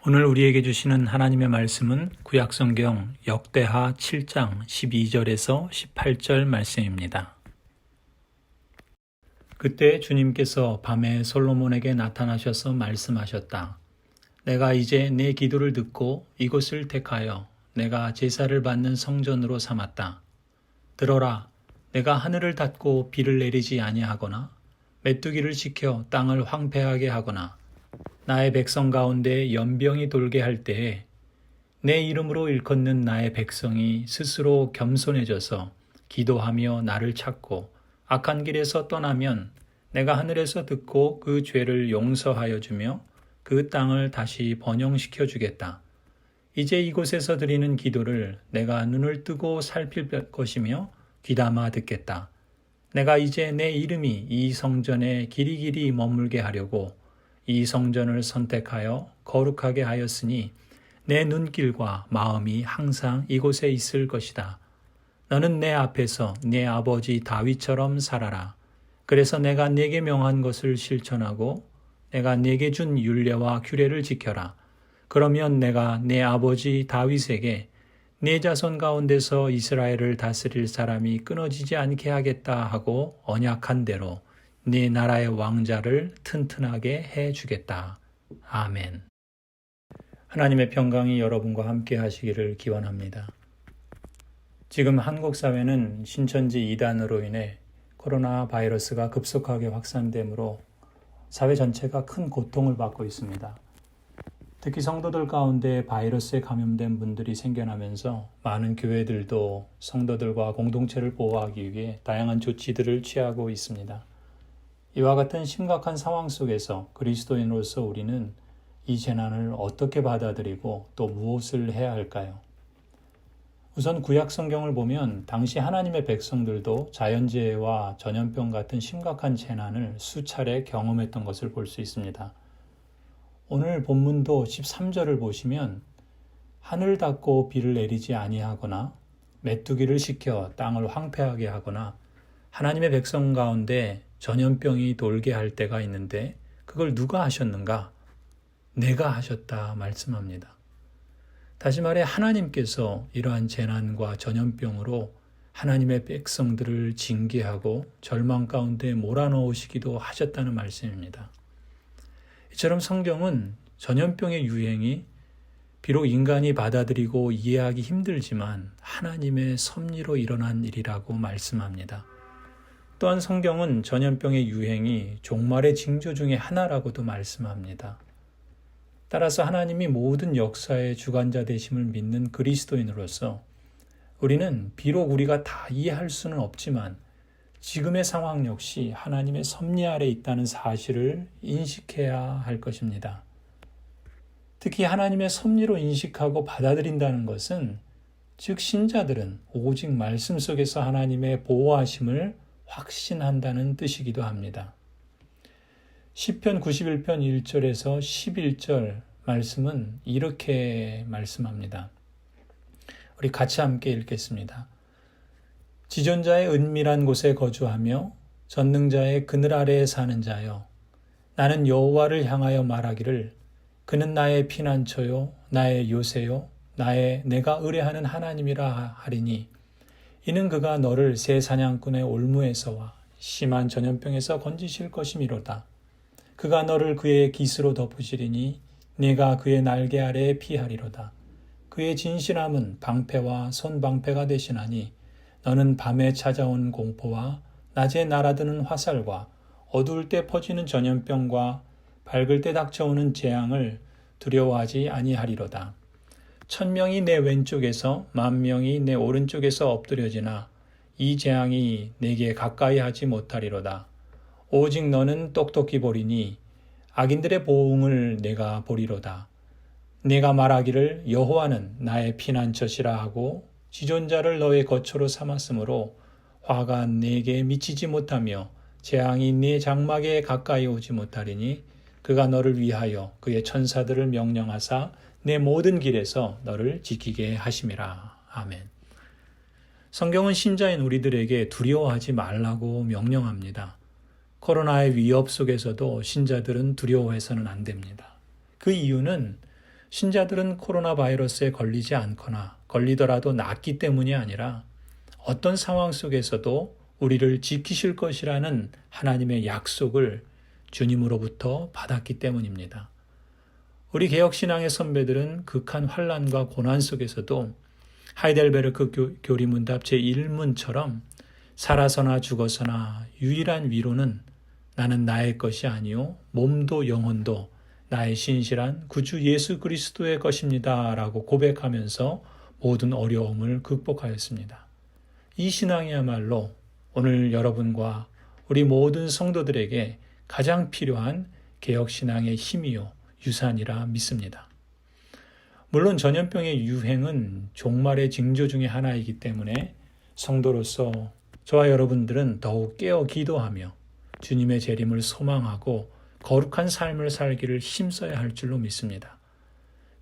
오늘 우리에게 주시는 하나님의 말씀은 구약성경 역대하 7장 12절에서 18절 말씀입니다. 그때 주님께서 밤에 솔로몬에게 나타나셔서 말씀하셨다. 내가 이제 내 기도를 듣고 이곳을 택하여 내가 제사를 받는 성전으로 삼았다. 들어라, 내가 하늘을 닫고 비를 내리지 아니하거나 메뚜기를 시켜 땅을 황폐하게 하거나 나의 백성 가운데 연병이 돌게 할 때에 내 이름으로 일컫는 나의 백성이 스스로 겸손해져서 기도하며 나를 찾고 악한 길에서 떠나면 내가 하늘에서 듣고 그 죄를 용서하여 주며 그 땅을 다시 번영시켜 주겠다. 이제 이곳에서 드리는 기도를 내가 눈을 뜨고 살필 것이며 귀담아 듣겠다. 내가 이제 내 이름이 이 성전에 길이길이 머물게 하려고 이 성전을 선택하여 거룩하게 하였으니 내 눈길과 마음이 항상 이곳에 있을 것이다. 너는 내 앞에서 내 아버지 다윗처럼 살아라. 그래서 내가 네게 명한 것을 실천하고 내가 네게 준 율례와 규례를 지켜라. 그러면 내가 내 아버지 다윗에게 네 자손 가운데서 이스라엘을 다스릴 사람이 끊어지지 않게 하겠다 하고 언약한 대로 네 나라의 왕자를 튼튼하게 해주겠다. 아멘. 하나님의 평강이 여러분과 함께 하시기를 기원합니다. 지금 한국 사회는 신천지 이단으로 인해 코로나 바이러스가 급속하게 확산되므로 사회 전체가 큰 고통을 받고 있습니다. 특히 성도들 가운데 바이러스에 감염된 분들이 생겨나면서 많은 교회들도 성도들과 공동체를 보호하기 위해 다양한 조치들을 취하고 있습니다. 이와 같은 심각한 상황 속에서 그리스도인으로서 우리는 이 재난을 어떻게 받아들이고 또 무엇을 해야 할까요? 우선 구약 성경을 보면 당시 하나님의 백성들도 자연재해와 전염병 같은 심각한 재난을 수차례 경험했던 것을 볼 수 있습니다. 오늘 본문도 13절을 보시면 하늘 닫고 비를 내리지 아니하거나 메뚜기를 시켜 땅을 황폐하게 하거나 하나님의 백성 가운데 전염병이 돌게 할 때가 있는데 그걸 누가 하셨는가? 내가 하셨다 말씀합니다. 다시 말해 하나님께서 이러한 재난과 전염병으로 하나님의 백성들을 징계하고 절망 가운데 몰아넣으시기도 하셨다는 말씀입니다. 이처럼 성경은 전염병의 유행이 비록 인간이 받아들이고 이해하기 힘들지만 하나님의 섭리로 일어난 일이라고 말씀합니다. 또한 성경은 전염병의 유행이 종말의 징조 중에 하나라고도 말씀합니다. 따라서 하나님이 모든 역사의 주관자 되심을 믿는 그리스도인으로서 우리는 비록 우리가 다 이해할 수는 없지만 지금의 상황 역시 하나님의 섭리 아래 있다는 사실을 인식해야 할 것입니다. 특히 하나님의 섭리로 인식하고 받아들인다는 것은 즉 신자들은 오직 말씀 속에서 하나님의 보호하심을 확신한다는 뜻이기도 합니다. 시편 91편 1절에서 11절 말씀은 이렇게 말씀합니다. 우리 같이 함께 읽겠습니다. 지존자의 은밀한 곳에 거주하며 전능자의 그늘 아래에 사는 자여, 나는 여호와를 향하여 말하기를 그는 나의 피난처요 나의 요새요 내가 의뢰하는 하나님이라 하리니 이는 그가 너를 새 사냥꾼의 올무에서와 심한 전염병에서 건지실 것이미로다. 그가 너를 그의 깃으로 덮으시리니 네가 그의 날개 아래에 피하리로다. 그의 진실함은 방패와 손방패가 되시나니 너는 밤에 찾아온 공포와 낮에 날아드는 화살과 어두울 때 퍼지는 전염병과 밝을 때 닥쳐오는 재앙을 두려워하지 아니하리로다. 1000명이 내 왼쪽에서 10,000명이 내 오른쪽에서 엎드려지나 이 재앙이 내게 가까이 하지 못하리로다. 오직 너는 똑똑히 보리니 악인들의 보응을 내가 보리로다. 내가 말하기를 여호와는 나의 피난처시라 하고 지존자를 너의 거처로 삼았으므로 화가 내게 미치지 못하며 재앙이 네 장막에 가까이 오지 못하리니 그가 너를 위하여 그의 천사들을 명령하사 내 모든 길에서 너를 지키게 하심이라. 아멘. 성경은 신자인 우리들에게 두려워하지 말라고 명령합니다. 코로나의 위협 속에서도 신자들은 두려워해서는 안 됩니다. 그 이유는 신자들은 코로나 바이러스에 걸리지 않거나 걸리더라도 낫기 때문이 아니라 어떤 상황 속에서도 우리를 지키실 것이라는 하나님의 약속을 주님으로부터 받았기 때문입니다. 우리 개혁신앙의 선배들은 극한 환난과 고난 속에서도 하이델베르크 교리문답 제1문처럼 살아서나 죽어서나 유일한 위로는 나는 나의 것이 아니요 몸도 영혼도 나의 신실한 구주 예수 그리스도의 것입니다 라고 고백하면서 모든 어려움을 극복하였습니다. 이 신앙이야말로 오늘 여러분과 우리 모든 성도들에게 가장 필요한 개혁신앙의 힘이요 유산이라 믿습니다. 물론 전염병의 유행은 종말의 징조 중에 하나이기 때문에 성도로서 저와 여러분들은 더욱 깨어 기도하며 주님의 재림을 소망하고 거룩한 삶을 살기를 힘써야 할 줄로 믿습니다.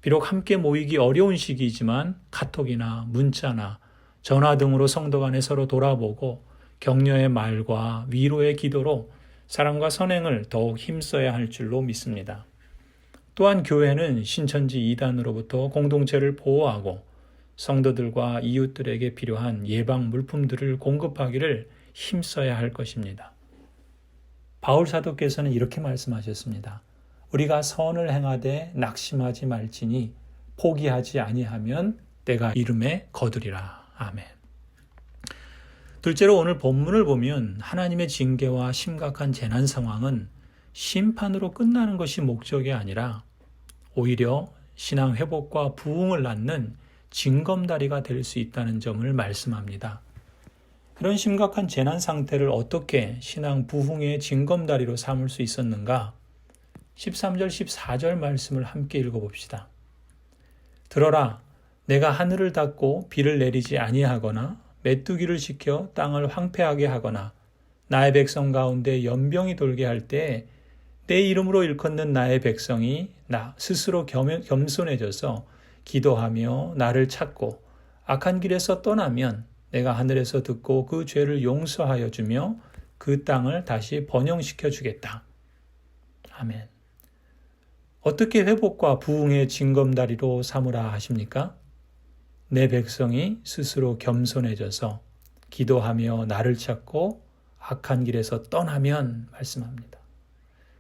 비록 함께 모이기 어려운 시기이지만 카톡이나 문자나 전화 등으로 성도 간에 서로 돌아보고 격려의 말과 위로의 기도로 사랑과 선행을 더욱 힘써야 할 줄로 믿습니다. 또한 교회는 신천지 이단으로부터 공동체를 보호하고 성도들과 이웃들에게 필요한 예방 물품들을 공급하기를 힘써야 할 것입니다. 바울 사도께서는 이렇게 말씀하셨습니다. 우리가 선을 행하되 낙심하지 말지니 포기하지 아니하면 때가 이름에 거두리라. 아멘. 둘째로 오늘 본문을 보면 하나님의 징계와 심각한 재난 상황은 심판으로 끝나는 것이 목적이 아니라 오히려 신앙 회복과 부흥을 낳는 징검다리가 될 수 있다는 점을 말씀합니다. 그런 심각한 재난 상태를 어떻게 신앙 부흥의 징검다리로 삼을 수 있었는가? 13절, 14절 말씀을 함께 읽어봅시다. 들어라, 내가 하늘을 닫고 비를 내리지 아니하거나 메뚜기를 시켜 땅을 황폐하게 하거나 나의 백성 가운데 연병이 돌게 할 때 내 이름으로 일컫는 나의 백성이 나 스스로 겸손해져서 기도하며 나를 찾고 악한 길에서 떠나면 내가 하늘에서 듣고 그 죄를 용서하여 주며 그 땅을 다시 번영시켜 주겠다. 아멘. 어떻게 회복과 부흥의 징검다리로 삼으라 하십니까? 내 백성이 스스로 겸손해져서 기도하며 나를 찾고 악한 길에서 떠나면 말씀합니다.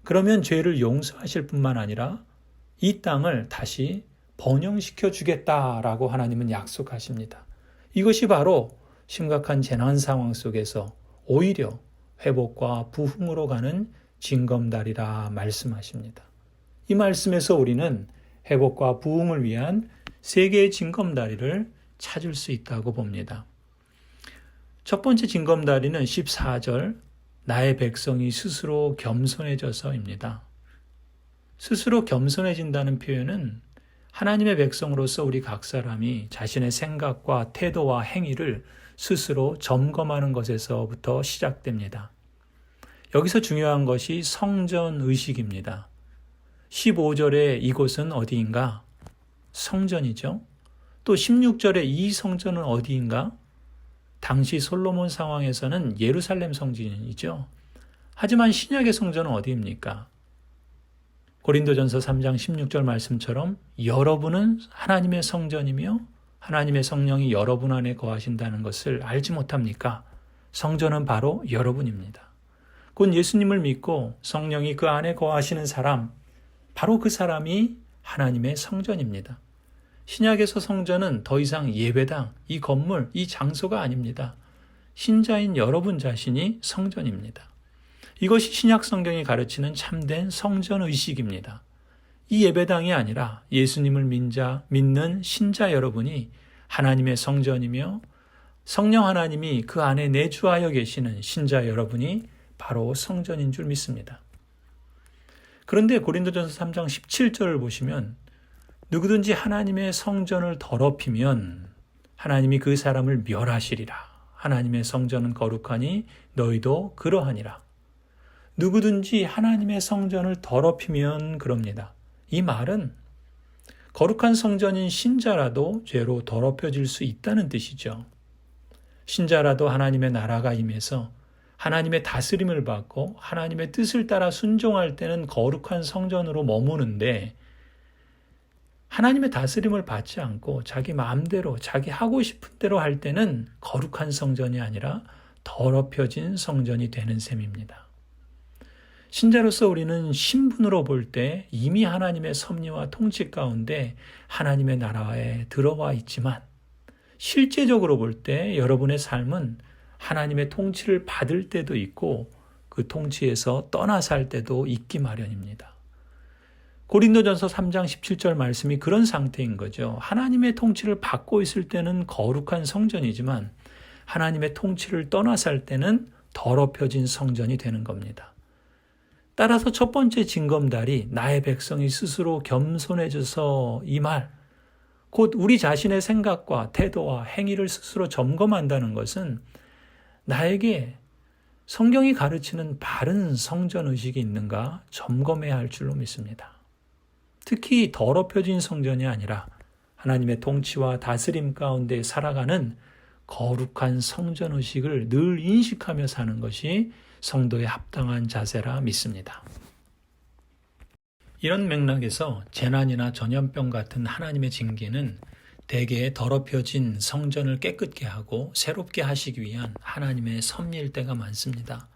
그러면 죄를 용서하실 뿐만 아니라 이 땅을 다시 번영시켜 주겠다라고 하나님은 약속하십니다. 이것이 바로 심각한 재난 상황 속에서 오히려 회복과 부흥으로 가는 징검다리라 말씀하십니다. 이 말씀에서 우리는 회복과 부흥을 위한 세 개의 징검다리를 찾을 수 있다고 봅니다. 첫 번째 징검다리는 14절 나의 백성이 스스로 겸손해져서입니다. 스스로 겸손해진다는 표현은 하나님의 백성으로서 우리 각 사람이 자신의 생각과 태도와 행위를 스스로 점검하는 것에서부터 시작됩니다. 여기서 중요한 것이 성전의식입니다. 15절에 이곳은 어디인가? 성전이죠. 또 16절에 이 성전은 어디인가? 당시 솔로몬 상황에서는 예루살렘 성전이죠. 하지만 신약의 성전은 어디입니까? 고린도전서 3장 16절 말씀처럼 여러분은 하나님의 성전이며 하나님의 성령이 여러분 안에 거하신다는 것을 알지 못합니까? 성전은 바로 여러분입니다. 곧 예수님을 믿고 성령이 그 안에 거하시는 사람, 바로 그 사람이 하나님의 성전입니다. 신약에서 성전은 더 이상 예배당, 이 건물, 이 장소가 아닙니다. 신자인 여러분 자신이 성전입니다. 이것이 신약 성경이 가르치는 참된 성전의식입니다. 이 예배당이 아니라 예수님을 믿는 신자 여러분이 하나님의 성전이며 성령 하나님이 그 안에 내주하여 계시는 신자 여러분이 바로 성전인 줄 믿습니다. 그런데 고린도전서 3장 17절을 보시면 누구든지 하나님의 성전을 더럽히면 하나님이 그 사람을 멸하시리라. 하나님의 성전은 거룩하니 너희도 그러하니라. 누구든지 하나님의 성전을 더럽히면 그럽니다. 이 말은 거룩한 성전인 신자라도 죄로 더럽혀질 수 있다는 뜻이죠. 신자라도 하나님의 나라가 임해서 하나님의 다스림을 받고 하나님의 뜻을 따라 순종할 때는 거룩한 성전으로 머무는데 하나님의 다스림을 받지 않고 자기 마음대로 자기 하고 싶은 대로 할 때는 거룩한 성전이 아니라 더럽혀진 성전이 되는 셈입니다. 신자로서 우리는 신분으로 볼 때 이미 하나님의 섭리와 통치 가운데 하나님의 나라에 들어와 있지만 실제적으로 볼 때 여러분의 삶은 하나님의 통치를 받을 때도 있고 그 통치에서 떠나 살 때도 있기 마련입니다. 고린도전서 3장 17절 말씀이 그런 상태인 거죠. 하나님의 통치를 받고 있을 때는 거룩한 성전이지만 하나님의 통치를 떠나 살 때는 더럽혀진 성전이 되는 겁니다. 따라서 첫 번째 징검다리, 나의 백성이 스스로 겸손해져서 이 말, 곧 우리 자신의 생각과 태도와 행위를 스스로 점검한다는 것은 나에게 성경이 가르치는 바른 성전의식이 있는가 점검해야 할 줄로 믿습니다. 특히 더럽혀진 성전이 아니라 하나님의 통치와 다스림 가운데 살아가는 거룩한 성전의식을 늘 인식하며 사는 것이 성도의 합당한 자세라 믿습니다. 이런 맥락에서 재난이나 전염병 같은 하나님의 징계는 대개 더럽혀진 성전을 깨끗게 하고 새롭게 하시기 위한 하나님의 섭리일 때가 많습니다.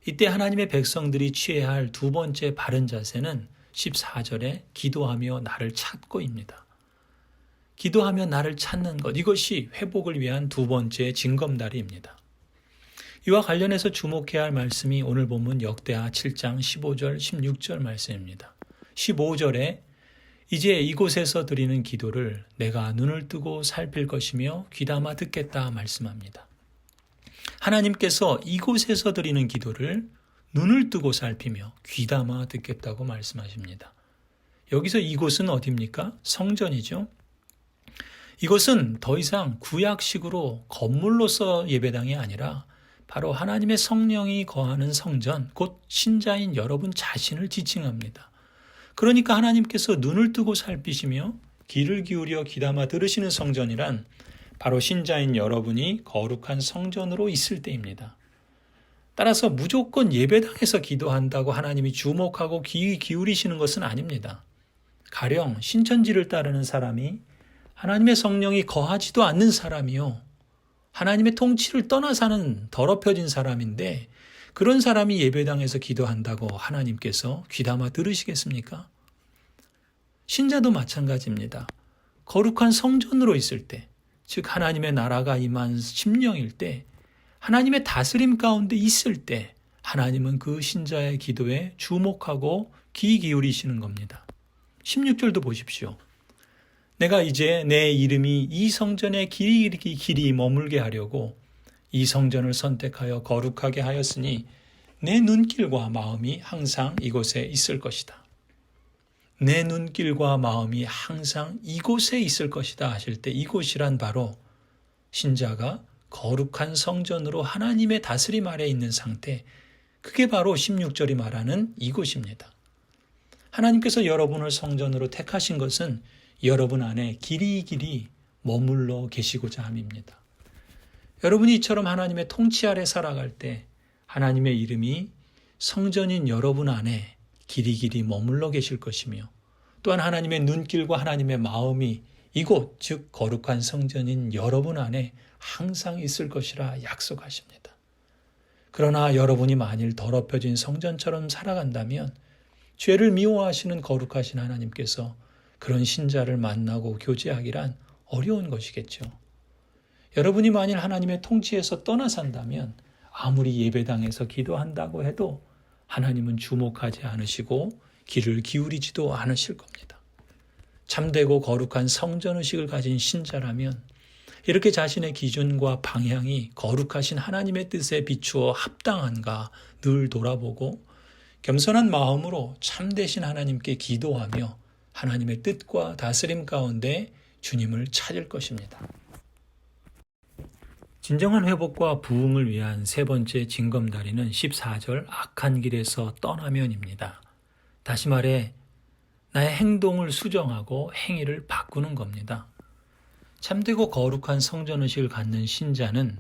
이때 하나님의 백성들이 취해야 할 두 번째 바른 자세는 14절에 기도하며 나를 찾고입니다. 기도하며 나를 찾는 것, 이것이 회복을 위한 두 번째 징검다리입니다. 이와 관련해서 주목해야 할 말씀이 오늘 본문 역대하 7장 15절 16절 말씀입니다. 15절에 이제 이곳에서 드리는 기도를 내가 눈을 뜨고 살필 것이며 귀담아 듣겠다 말씀합니다. 하나님께서 이곳에서 드리는 기도를 눈을 뜨고 살피며 귀담아 듣겠다고 말씀하십니다. 여기서 이곳은 어디입니까? 성전이죠. 이것은 더 이상 구약식으로 건물로서 예배당이 아니라 바로 하나님의 성령이 거하는 성전, 곧 신자인 여러분 자신을 지칭합니다. 그러니까 하나님께서 눈을 뜨고 살피시며 귀를 기울여 귀담아 들으시는 성전이란 바로 신자인 여러분이 거룩한 성전으로 있을 때입니다. 따라서 무조건 예배당에서 기도한다고 하나님이 주목하고 귀 기울이시는 것은 아닙니다. 가령 신천지를 따르는 사람이 하나님의 성령이 거하지도 않는 사람이요, 하나님의 통치를 떠나 사는 더럽혀진 사람인데 그런 사람이 예배당에서 기도한다고 하나님께서 귀담아 들으시겠습니까? 신자도 마찬가지입니다. 거룩한 성전으로 있을 때, 즉 하나님의 나라가 임한 심령일 때, 하나님의 다스림 가운데 있을 때 하나님은 그 신자의 기도에 주목하고 귀 기울이시는 겁니다. 16절도 보십시오. 내가 이제 내 이름이 이 성전에 길이 머물게 하려고 이 성전을 선택하여 거룩하게 하였으니 내 눈길과 마음이 항상 이곳에 있을 것이다. 내 눈길과 마음이 항상 이곳에 있을 것이다 하실 때 이곳이란 바로 신자가 거룩한 성전으로 하나님의 다스림 아래 있는 상태, 그게 바로 16절이 말하는 이곳입니다. 하나님께서 여러분을 성전으로 택하신 것은 여러분 안에 길이 머물러 계시고자 함입니다. 여러분이 이처럼 하나님의 통치 아래 살아갈 때 하나님의 이름이 성전인 여러분 안에 길이 머물러 계실 것이며 또한 하나님의 눈길과 하나님의 마음이 이곳 즉 거룩한 성전인 여러분 안에 항상 있을 것이라 약속하십니다. 그러나 여러분이 만일 더럽혀진 성전처럼 살아간다면 죄를 미워하시는 거룩하신 하나님께서 그런 신자를 만나고 교제하기란 어려운 것이겠죠. 여러분이 만일 하나님의 통치에서 떠나 산다면 아무리 예배당에서 기도한다고 해도 하나님은 주목하지 않으시고 귀를 기울이지도 않으실 겁니다. 참되고 거룩한 성전의식을 가진 신자라면 이렇게 자신의 기준과 방향이 거룩하신 하나님의 뜻에 비추어 합당한가 늘 돌아보고 겸손한 마음으로 참되신 하나님께 기도하며 하나님의 뜻과 다스림 가운데 주님을 찾을 것입니다. 진정한 회복과 부흥을 위한 세 번째 징검다리는 14절 악한 길에서 떠나면입니다. 다시 말해 나의 행동을 수정하고 행위를 바꾸는 겁니다. 참되고 거룩한 성전의식을 갖는 신자는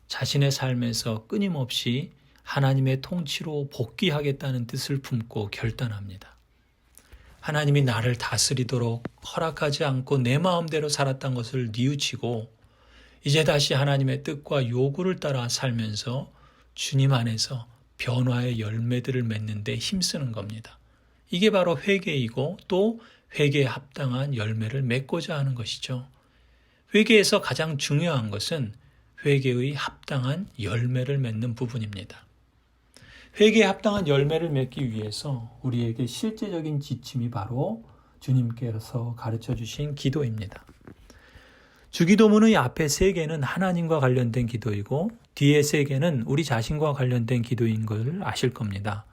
자신의 삶에서 끊임없이 하나님의 통치로 복귀하겠다는 뜻을 품고 결단합니다. 하나님이 나를 다스리도록 허락하지 않고 내 마음대로 살았던 것을 뉘우치고 이제 다시 하나님의 뜻과 요구를 따라 살면서 주님 안에서 변화의 열매들을 맺는 데 힘쓰는 겁니다. 이게 바로 회개이고 또 회개에 합당한 열매를 맺고자 하는 것이죠. 회개에서 가장 중요한 것은 회개의 합당한 열매를 맺는 부분입니다. 회개에 합당한 열매를 맺기 위해서 우리에게 실제적인 지침이 바로 주님께서 가르쳐 주신 기도입니다. 주기도문의 앞에 3개는 하나님과 관련된 기도이고 뒤에 3개는 우리 자신과 관련된 기도인 걸 아실 겁니다.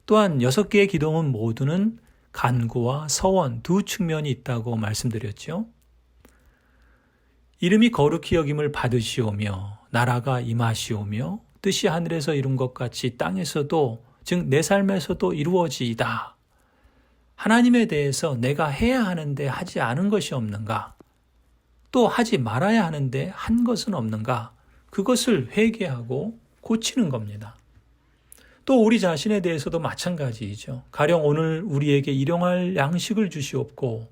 또한 6개의 기도문 모두는 간구와 서원 두 측면이 있다고 말씀드렸죠. 이름이 거룩히 여김을 받으시오며 나라가 임하시오며 뜻이 하늘에서 이룬 것 같이 땅에서도 즉 내 삶에서도 이루어지이다. 하나님에 대해서 내가 해야 하는데 하지 않은 것이 없는가? 또 하지 말아야 하는데 한 것은 없는가? 그것을 회개하고 고치는 겁니다. 또 우리 자신에 대해서도 마찬가지이죠. 가령 오늘 우리에게 일용할 양식을 주시옵고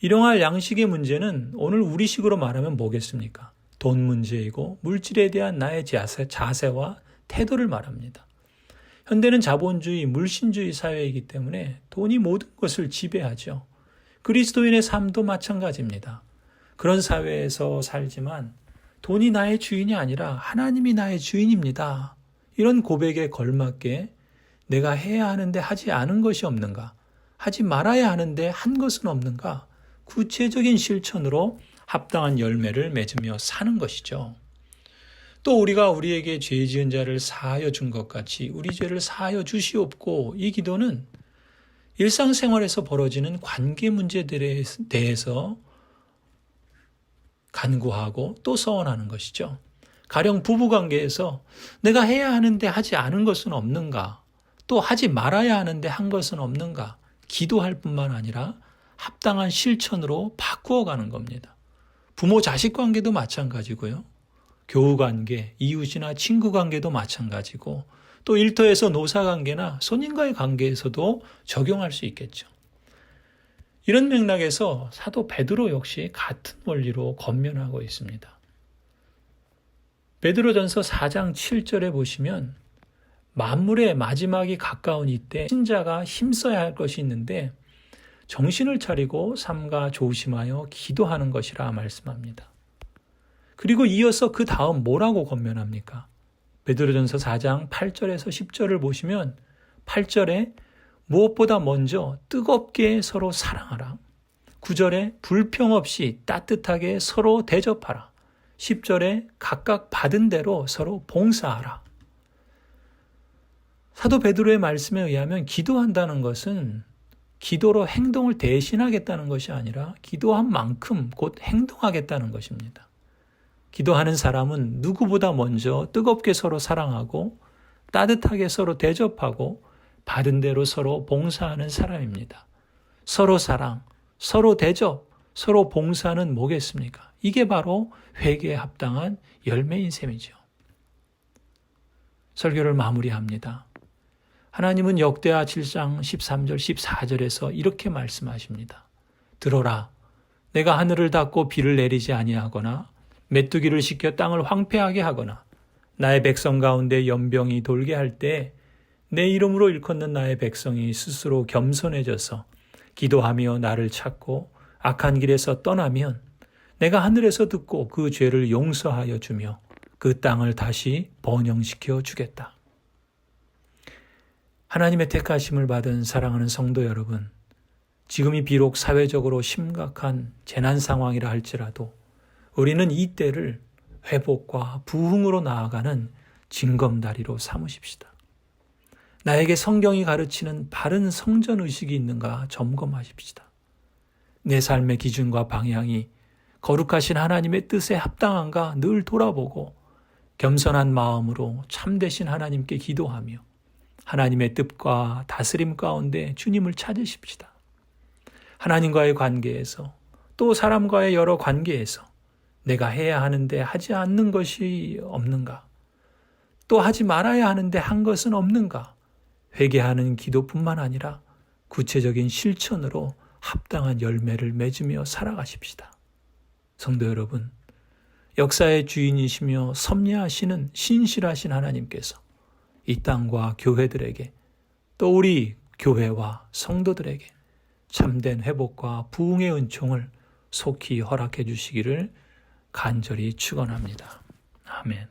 일용할 양식의 문제는 오늘 우리식으로 말하면 뭐겠습니까? 돈 문제이고 물질에 대한 나의 자세와 태도를 말합니다. 현대는 자본주의, 물신주의 사회이기 때문에 돈이 모든 것을 지배하죠. 그리스도인의 삶도 마찬가지입니다. 그런 사회에서 살지만 돈이 나의 주인이 아니라 하나님이 나의 주인입니다. 이런 고백에 걸맞게 내가 해야 하는데 하지 않은 것이 없는가? 하지 말아야 하는데 한 것은 없는가? 구체적인 실천으로 합당한 열매를 맺으며 사는 것이죠. 또 우리가 우리에게 죄 지은 자를 사하여 준 것 같이 우리 죄를 사하여 주시옵고 이 기도는 일상생활에서 벌어지는 관계 문제들에 대해서 간구하고 또 서원하는 것이죠. 가령 부부관계에서 내가 해야 하는데 하지 않은 것은 없는가? 또 하지 말아야 하는데 한 것은 없는가? 기도할 뿐만 아니라 합당한 실천으로 바꾸어가는 겁니다. 부모 자식 관계도 마찬가지고요. 교우 관계, 이웃이나 친구 관계도 마찬가지고 또 일터에서 노사 관계나 손님과의 관계에서도 적용할 수 있겠죠. 이런 맥락에서 사도 베드로 역시 같은 원리로 권면하고 있습니다. 베드로전서 4장 7절에 보시면 만물의 마지막이 가까운 이때 신자가 힘써야 할 것이 있는데 정신을 차리고 삼가 조심하여 기도하는 것이라 말씀합니다. 그리고 이어서 그 다음 뭐라고 권면합니까? 베드로전서 4장 8절에서 10절을 보시면 8절에 무엇보다 먼저 뜨겁게 서로 사랑하라. 9절에 불평 없이 따뜻하게 서로 대접하라. 10절에 각각 받은 대로 서로 봉사하라. 사도 베드로의 말씀에 의하면 기도한다는 것은 기도로 행동을 대신하겠다는 것이 아니라 기도한 만큼 곧 행동하겠다는 것입니다. 기도하는 사람은 누구보다 먼저 뜨겁게 서로 사랑하고 따뜻하게 서로 대접하고 받은 대로 서로 봉사하는 사람입니다. 서로 사랑, 서로 대접, 서로 봉사는 뭐겠습니까? 이게 바로 회개에 합당한 열매인 셈이죠. 설교를 마무리합니다. 하나님은 역대하 7장 13절 14절에서 이렇게 말씀하십니다. 들어라, 내가 하늘을 닫고 비를 내리지 아니하거나 메뚜기를 시켜 땅을 황폐하게 하거나 나의 백성 가운데 연병이 돌게 할 때 내 이름으로 일컫는 나의 백성이 스스로 겸손해져서 기도하며 나를 찾고 악한 길에서 떠나면 내가 하늘에서 듣고 그 죄를 용서하여 주며 그 땅을 다시 번영시켜 주겠다. 하나님의 택하심을 받은 사랑하는 성도 여러분, 지금이 비록 사회적으로 심각한 재난 상황이라 할지라도 우리는 이 때를 회복과 부흥으로 나아가는 징검다리로 삼으십시다. 나에게 성경이 가르치는 바른 성전의식이 있는가 점검하십시다. 내 삶의 기준과 방향이 거룩하신 하나님의 뜻에 합당한가 늘 돌아보고 겸손한 마음으로 참되신 하나님께 기도하며 하나님의 뜻과 다스림 가운데 주님을 찾으십시다. 하나님과의 관계에서 또 사람과의 여러 관계에서 내가 해야 하는데 하지 않는 것이 없는가? 또 하지 말아야 하는데 한 것은 없는가? 회개하는 기도뿐만 아니라 구체적인 실천으로 합당한 열매를 맺으며 살아가십시다. 성도 여러분, 역사의 주인이시며 섭리하시는 신실하신 하나님께서 이 땅과 교회들에게 또 우리 교회와 성도들에게 참된 회복과 부흥의 은총을 속히 허락해 주시기를 간절히 축원합니다. 아멘.